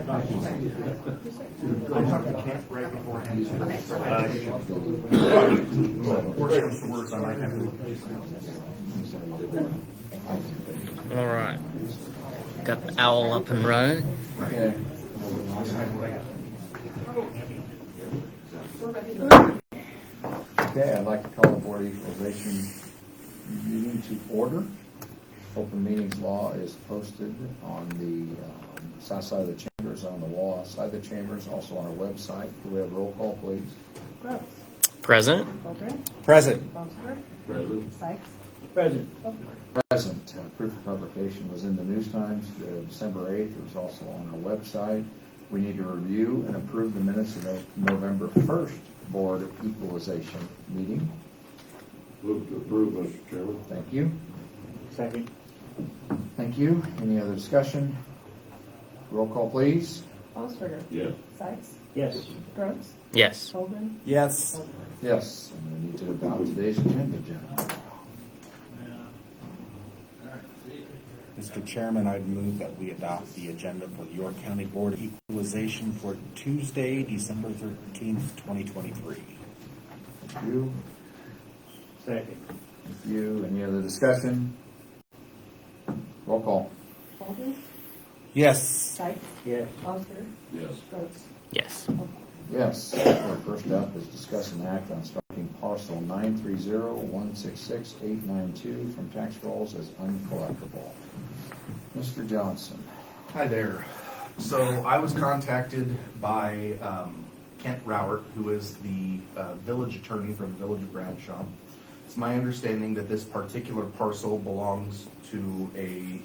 talked to Kent right beforehand. Worst comes to worst, I might have to. All right. Got the owl up and running. Okay. Okay, I'd like to call the Board of Equalization meeting to order. Open meetings law is posted on the south side of the chambers, on the wall outside the chambers, also on our website. Do we have roll call, please? Gross. Present. Baldwin. Present. Bumsker. Sykes. Present. Present. Proof of publication was in the News Times, December 8th. It was also on our website. We need to review and approve the minutes of the November 1st Board of Equalization meeting. Move to approve, Mr. Chairman. Thank you. Second. Thank you. Any other discussion? Roll call, please. Bumsker. Yes. Sykes. Yes. Gross. Yes. Baldwin. Yes. Baldwin. Yes. And we need to adopt today's agenda, gentlemen. Mr. Chairman, I'd move that we adopt the agenda for the York County Board of Equalization for Tuesday, December 13th, 2023. Thank you. Second. Thank you. Any other discussion? Roll call. Baldwin. Yes. Sykes. Yes. Bumsker. Yes. Gross. Yes. Baldwin. Yes. Our first up is discuss an act on striking parcel 930-166-892 from tax rolls as uncollectible. Mr. Johnson. Hi there. So I was contacted by Kent Rowert, who is the village attorney from the Village of Bradshaw. It's my understanding that this particular parcel belongs to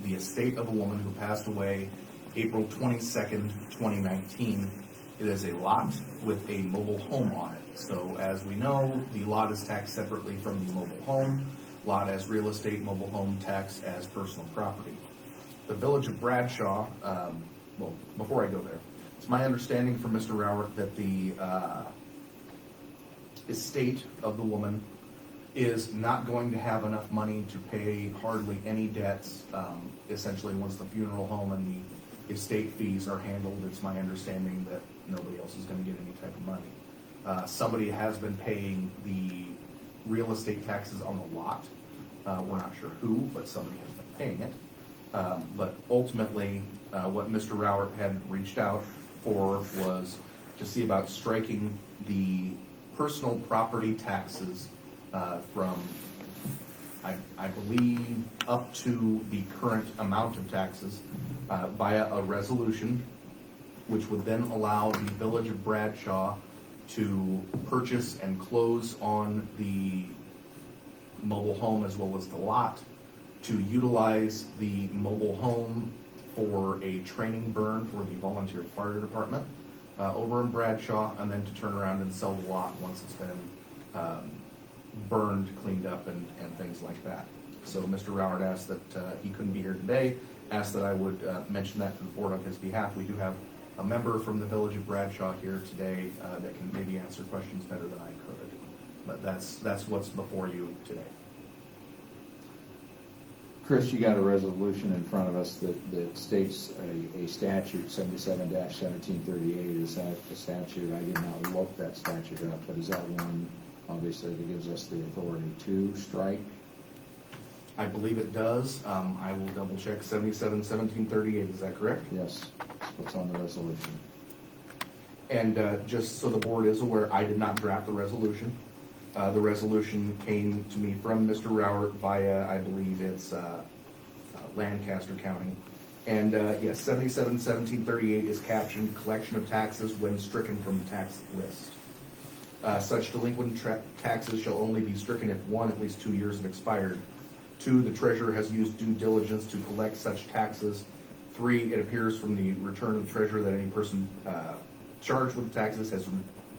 the estate of a woman who passed away April 22nd, 2019. It is a lot with a mobile home on it. So as we know, the lot is taxed separately from the mobile home. Lot as real estate, mobile home taxed as personal property. The Village of Bradshaw, well, before I go there, it's my understanding from Mr. Rowert that the estate of the woman is not going to have enough money to pay hardly any debts. Essentially, once the funeral home and the estate fees are handled, it's my understanding that nobody else is going to get any type of money. Somebody has been paying the real estate taxes on the lot. We're not sure who, but somebody has been paying it. But ultimately, what Mr. Rowert had reached out for was to see about striking the personal property taxes from, I believe, up to the current amount of taxes via a resolution, which would then allow the Village of Bradshaw to purchase and close on the mobile home as well as the lot, to utilize the mobile home for a training burn for the volunteer fire department over in Bradshaw, and then to turn around and sell the lot once it's been burned, cleaned up, and things like that. So Mr. Rowert asked that he couldn't be here today, asked that I would mention that to the board on his behalf. We do have a member from the Village of Bradshaw here today that can maybe answer questions better than I could. But that's what's before you today. Chris, you got a resolution in front of us that states a statute, 77-1738. Is that the statute? I did not look that statute up, but is that one, obviously, that gives us the authority to strike? I believe it does. I will double check. 77-1738, is that correct? Yes. That's what's on the resolution. And just so the board is aware, I did not draft the resolution. The resolution came to me from Mr. Rowert via, I believe it's Lancaster County. And yes, 77-1738 is captioned collection of taxes when stricken from the tax list. Such delinquent taxes shall only be stricken if 1, at least 2 years have expired. 2, the treasurer has used due diligence to collect such taxes. 3, it appears from the return of the treasurer that any person charged with taxes has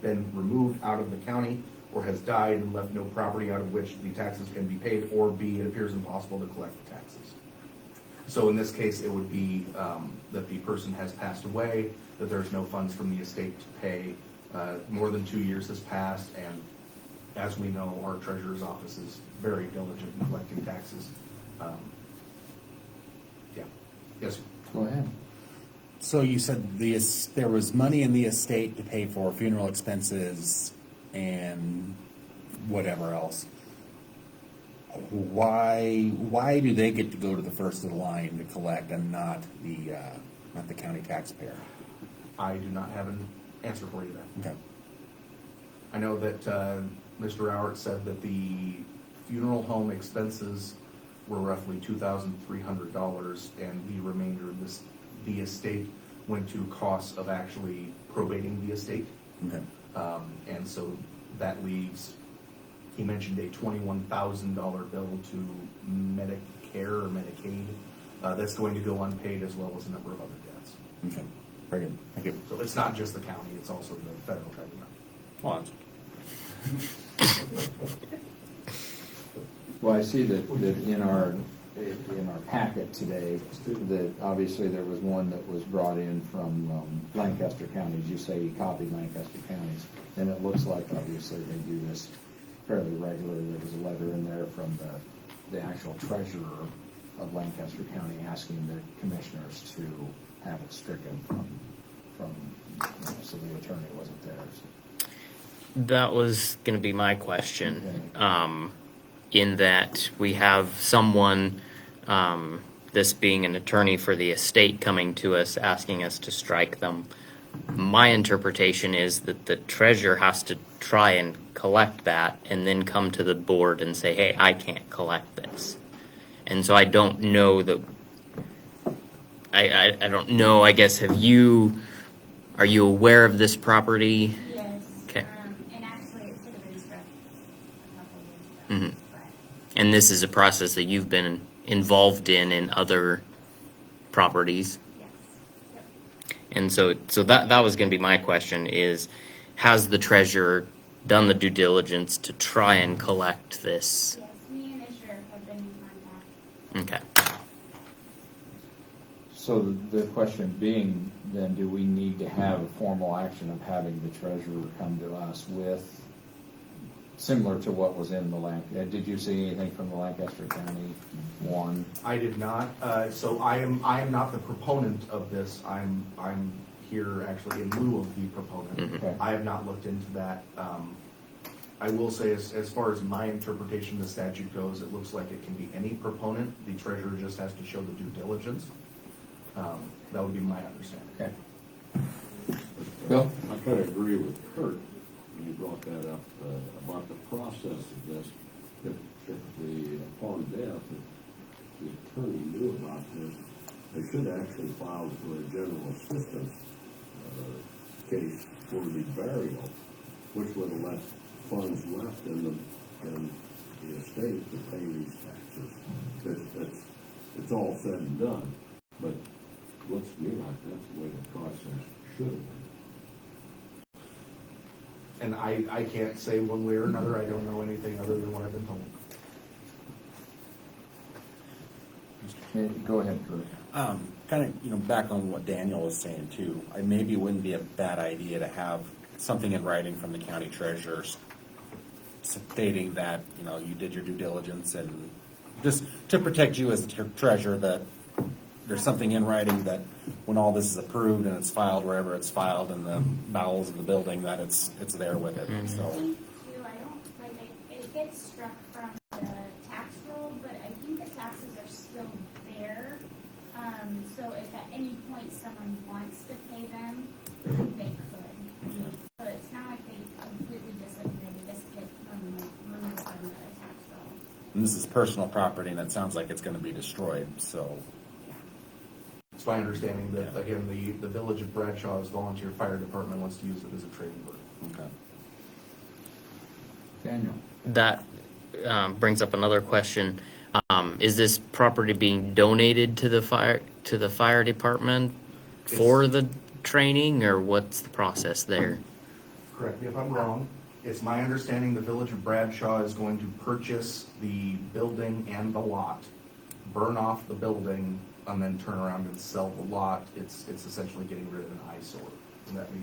been removed out of the county or has died and left no property out of which the taxes can be paid, or B, it appears impossible to collect the taxes. So in this case, it would be that the person has passed away, that there's no funds from the estate to pay. More than 2 years has passed, and as we know, our treasurer's office is very diligent in collecting taxes. Yeah. Yes, sir. Go ahead. So you said there was money in the estate to pay for funeral expenses and whatever else. Why do they get to go to the first of the line to collect and not the county taxpayer? I do not have an answer for you there. Okay. I know that Mr. Rowert said that the funeral home expenses were roughly $2,300, and the remainder of the estate went to costs of actually probating the estate. Okay. And so that leaves, he mentioned a $21,000 bill to Medicare or Medicaid that's going to go unpaid, as well as a number of other debts. Okay. Very good. Thank you. So it's not just the county, it's also the federal government. Well, Well, I see that in our packet today, that obviously there was one that was brought in from Lancaster County. As you say, you copied Lancaster counties, and it looks like obviously they do this fairly regularly. There was a letter in there from the actual treasurer of Lancaster County asking the commissioners to have it stricken from so the attorney wasn't there. So. That was going to be my question. In that we have someone, this being an attorney for the estate, coming to us asking us to strike them. My interpretation is that the treasurer has to try and collect that and then come to the board and say, hey, I can't collect this. And so I don't know that, I don't know, I guess, are you aware of this property? Yes. Okay. And actually, it should have been struck a couple of years ago. Mhm. And this is a process that you've been involved in other properties. Yes. Yep. And so that was going to be my question is, has the treasurer done the due diligence to try and collect this? Yes, me and the sheriff have been in contact. Okay. So the question being, then, do we need to have a formal action of having the treasurer come to us with, similar to what was in the did you see anything from the Lancaster County one? I did not. So I am not the proponent of this. I'm here actually in lieu of the proponent. Okay. I have not looked into that. I will say, as far as my interpretation of the statute goes, it looks like it can be any proponent. The treasurer just has to show the due diligence. That would be my understanding. Okay. Bill? I kind of agree with Kurt when he brought that up about the process of this. If upon death, if the attorney knew about this, they should actually file for a general assistance case for the burial, which would have left funds left in the estate to pay these taxes. It's all said and done, but looks to me like that's the way the process should have been. And I can't say one way or another. I don't know anything other than what I've been told. Go ahead, Kurt. Kind of, back on what Daniel was saying too, maybe it wouldn't be a bad idea to have something in writing from the county treasurer stating that, you did your due diligence, and just to protect you as the treasurer, that there's something in writing that when all this is approved and it's filed wherever it's filed in the bowels of the building, that it's there with it. I So, think too, I don't, it gets struck from the tax roll, but I think the taxes are still there. So if at any point someone wants to pay them, they could. So it's not like they completely disappear, they just get removed from the tax roll. and this is personal property, and it sounds like it's going to be destroyed. So, It's my understanding that, again, the Village of Bradshaw's volunteer fire department wants to use it as a training burn. okay. Daniel? That brings up another question. Is this property being donated to the fire department for the training, or what's the process there? Correct me if I'm wrong. It's my understanding the Village of Bradshaw is going to purchase the building and the lot, burn off the building, and then turn around and sell the lot. It's essentially getting rid of an eyesore. Would that be?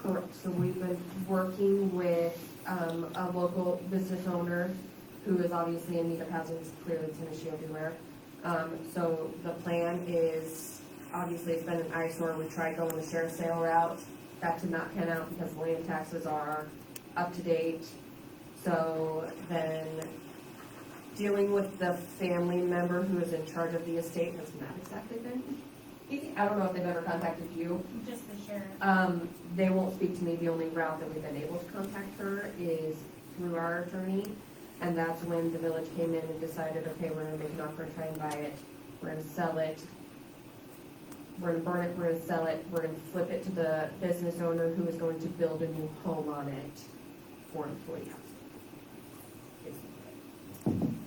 Correct. So we've been working with a local business owner who is obviously in need of housing. Clearly, it's an issue everywhere. So the plan is obviously it's been an eyesore. We tried going the sheriff's sale route. That did not pan out because land taxes are up to date. So then dealing with the family member who is in charge of the estate has not exactly been easy. I don't know if they've ever contacted you. Just the sheriff. They won't speak to me. The only route that we've been able to contact her is through our attorney. And that's when the village came in and decided, okay, we're gonna make an offer and try and buy it. We're gonna sell it. We're gonna burn it, we're gonna sell it, we're gonna flip it to the business owner who is going to build a new home on it for employee housing.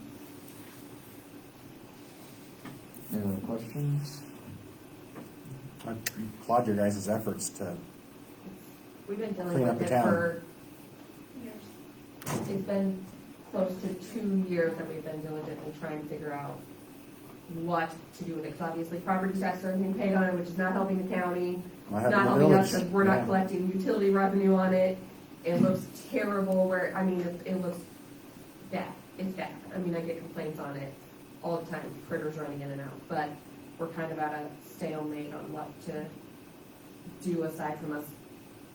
Any other questions? I applaud your guys' efforts to, We've been dealing Clean up with the it town. for, Yours. it's been close to 2 years that we've been diligently trying to figure out what to do with it. Because obviously property taxes are being paid on it, which is not helping the county. I It's have not the helping us village. because we're not Yeah. collecting utility revenue on it. It looks terrible where, I mean, it looks bad. It's bad. I mean, I get complaints on it all the time, critters running in and out. But we're kind of at a stalemate on what to do aside from us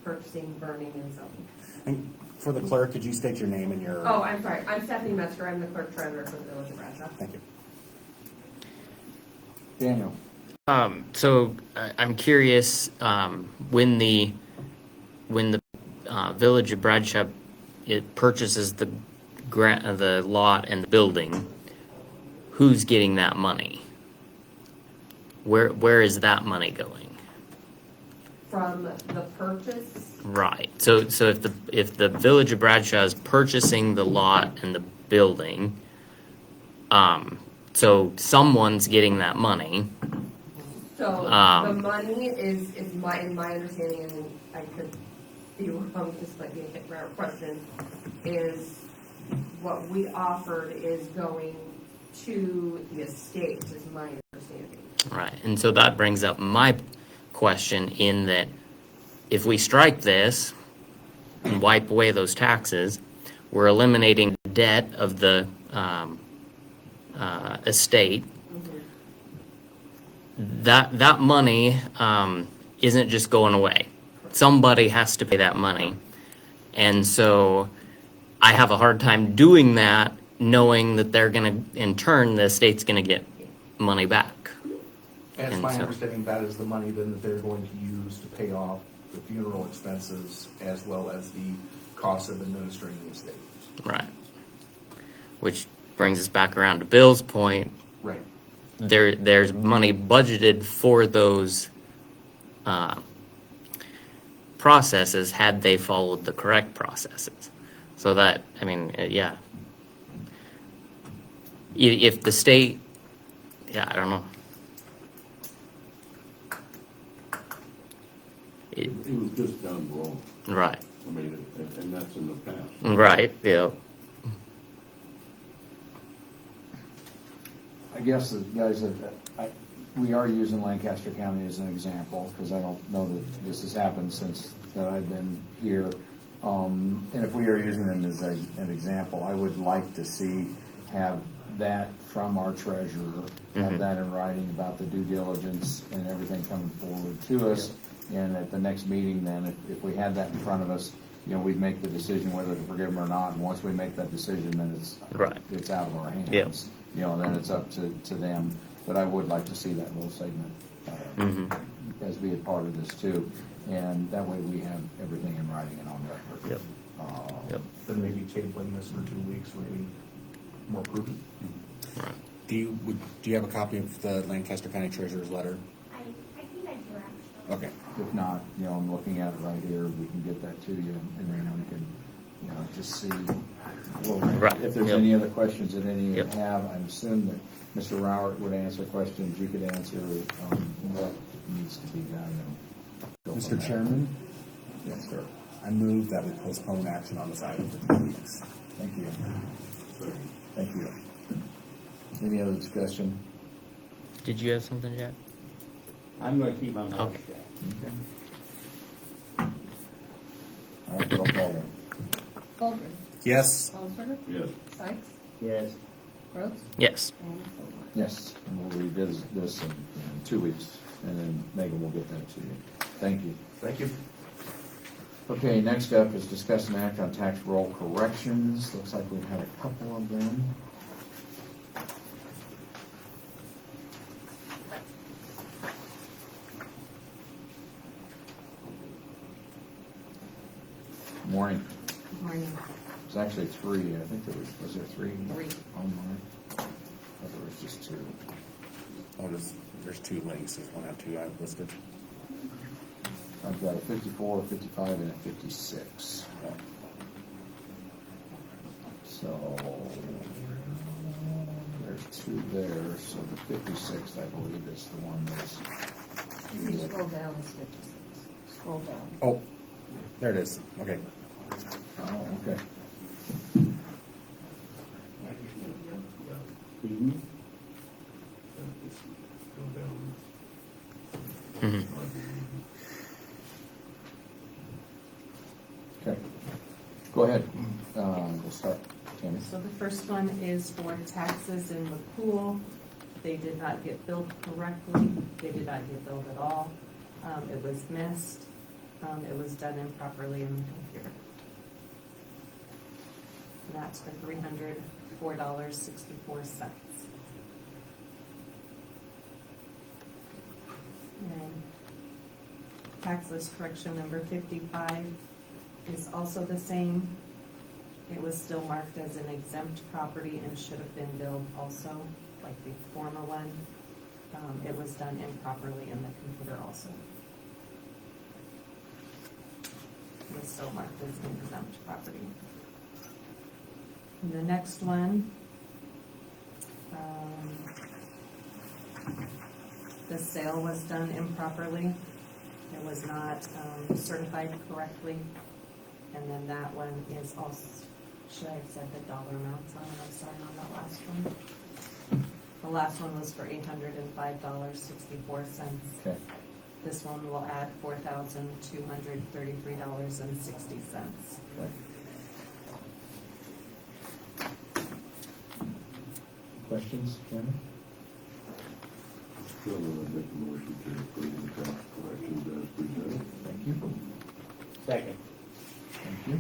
purchasing, burning, and selling. And for the clerk, could you state your name and your? Oh, I'm sorry. I'm Stephanie Metzger. I'm the clerk treasurer for the Village of Bradshaw. Thank you. Daniel? So I'm curious, when the Village of Bradshaw, it purchases the the lot and the building, who's getting that money? Where is that money going? From the purchase, Right. So if the Village of Bradshaw is purchasing the lot and the building, so someone's getting that money. so the money is in my understanding, and I could be wrong, just like being a rare question, is what we offered is going to the estate, is my understanding. Right. And so that brings up my question in that if we strike this and wipe away those taxes, we're eliminating the debt of the estate. That money isn't just going away. Somebody has to pay that money. And so I have a hard time doing that knowing that they're going to, in turn, the estate's going to get money back. And it's And my so- understanding that is the money then that they're going to use to pay off the funeral expenses as well as the cost of administering the estate. Right. Which brings us back around to Bill's point. Right. There's money budgeted for those processes had they followed the correct processes. So that, I mean, yeah. If the state, yeah, I don't know. It was just done wrong. Right. I mean, and that's in the past. Right. Yeah. I guess the guys we are using Lancaster County as an example, because I don't know that this has happened since that I've been here. And if we are using them as an example, I would like to have that from our treasurer, have that in writing about the due diligence and everything coming forward to us. And at the next meeting then, if we had that in front of us, we'd make the decision whether to forgive them or not. And once we make that decision, then it's out of our hands. Yep. Then it's up to them. But I would like to see that little segment as be a part of this too. And that way we have everything in writing and on record. Yep. Yep. Then maybe tabling this for 2 weeks would be more prudent. Right. Do you have a copy of the Lancaster County Treasurer's letter? I think I do actually. Okay. If not, I'm looking at it right here, we can get that to you, and then we can, just see. Well, Right. if there's Yep. any other questions that any of you Yep. have, I assume that Mr. Rowert would answer questions, you could answer what needs to be done. and go from Mr. there. Chairman, Yes, sir. I move that we postpone action on this item for 2 weeks. Thank you. Thank you. Any other discussion? Did you have something, Jack? I'm gonna keep my mouth Okay. shut. All right, roll call then. Baldwin, Yes. Hollister, Yes. Sykes, Yes. Rhodes, Yes. and Fillmore. Yes, and we'll revisit this in 2 weeks. and then Megan will get that to you. Thank you. Thank you. Okay, next up is discuss and act on tax roll corrections. Looks like we've had a couple of them. Morning. Morning. It's actually three. I think was there three? Three. On mine? I thought there was just two. Oh, there's two links, there's one and two I've listed. I've got a 54, a 55, and a 56. So there's two there, so the 56, I believe, is the one that's. If you scroll down, it's 56. Scroll down. Oh, there it is, okay. Oh, okay. Mhm. Just go down. Mhm. Okay. Go ahead. We'll start. Tammy. So the first one is for taxes in the pool. They did not get billed correctly. They did not get billed at all. It was missed. It was done improperly in the computer. And that's for $304.64. And tax list correction number 55 is also the same. It was still marked as an exempt property and should have been billed also, like the former one. It was done improperly in the computer also. It was still marked as an exempt property. And the next one, the sale was done improperly. It was not certified correctly. And then that one is also, should I have said the dollar amounts on it? I'm sorry, on that last one. The last one was for $805.64. Okay. This one will add $4,233.60. Okay. Questions, Tammy? Chairman, I make a motion to approve the tax collections as presented. Thank you. Second. Thank you.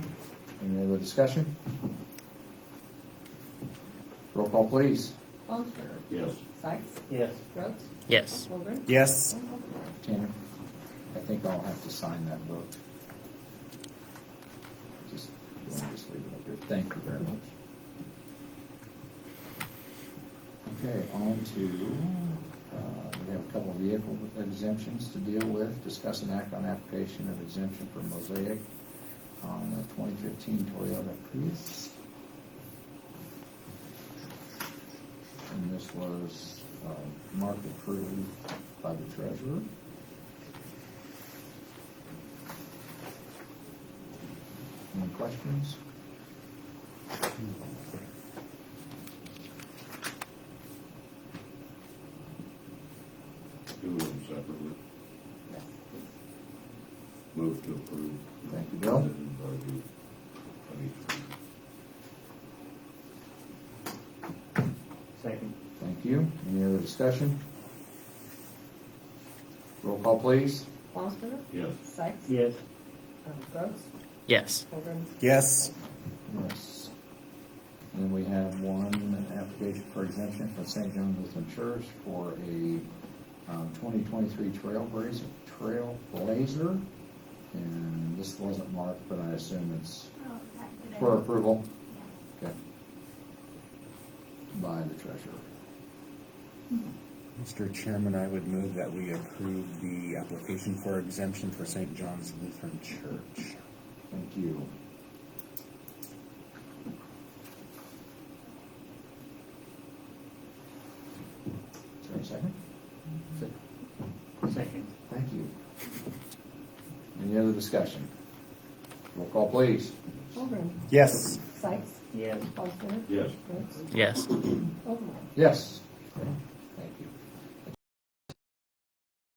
Any other discussion? Roll call, please. Longstreet. Yes. Sykes. Yes. Rhodes. Yes. Holgren. Yes. Tanner? I think I'll have to sign that book. Just leave it up here. Thank you very much. Okay, on to, we have a couple of vehicle exemptions to deal with. Discuss and act on application of exemption for Mosaic on the 2015 Toyota Prius. And this was marked approved by the treasurer. Any questions? Do them separately. Move to approve. Thank you, Bill. Second. Thank you. Any other discussion? Roll call, please. Longstreet. Yes. Sykes. Yes. Rhodes. Yes. Holgren. Yes. Yes. And then we have one application for exemption from St. John Lutheran Church for a 2023 Trailblazer. And this wasn't marked, but I assume it's Oh, that did I- for approval. Yeah. Okay. By the treasurer. Mr. Chairman, I would move that we approve the application for exemption for St. John's Lutheran Church. Thank you. Is there a second? Second. Thank you. Any other discussion? Roll call, please. Holgren. Yes. Sykes. Yes. Longstreet. Yes. Rhodes. Yes. Holgren. Yes. Okay.